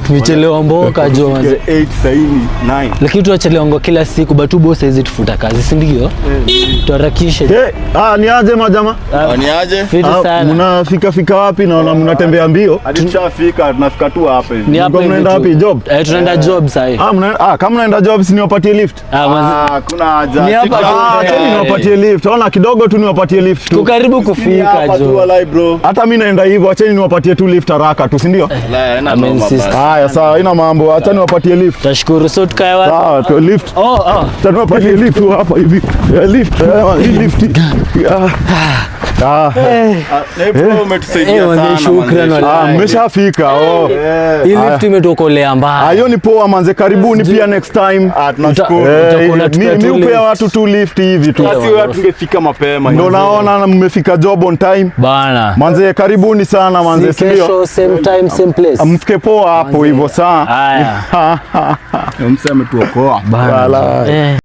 Tumechelewa mboka jo manze. 8 saini 9. Lakini tunachelewa kila siku but boss hizi tufuta kazi, si ndio? Tuharakishe. Ni aje majama? Ni aje? Fiti sana. Mnafika wapi naona mnatembea mbio? Hadi tushafika, tunafika tu hapa hivi. Ni hapa mnaenda wapi job? Tunaenda job sasa. Kama mnaenda job si niwapatie lift. Kuna haja. Ni hapa niwapatie lift. Ona kidogo tu niwapatie lift tu. Karibu kufika jo. Hata mimi naenda hivyo, acheni niwapatie tu lift haraka tu, si ndio? Haya sawa, ina mambo. Acha niwapatie lift. Tashukuru. So tukae wapi? Sawa, tu lift. Acha niwapatie lift hapa hivi. Lift. Lift. Umetusaidia sana. Shukrani. Mmeshafika. Hii lift imetokolea mbaya. Hiyo ni poa manze, karibuni pia next time. Tunashukuru. Mimi upea watu tu lift hivi tu. Basi wewe tungefika mapema. Ndio naona mmefika job on time. Bana. Manze karibuni sana manze, si ndio? Same time same place. Mfike poa hapo hivyo saa. Haya. Mseme tuokoa. Bana.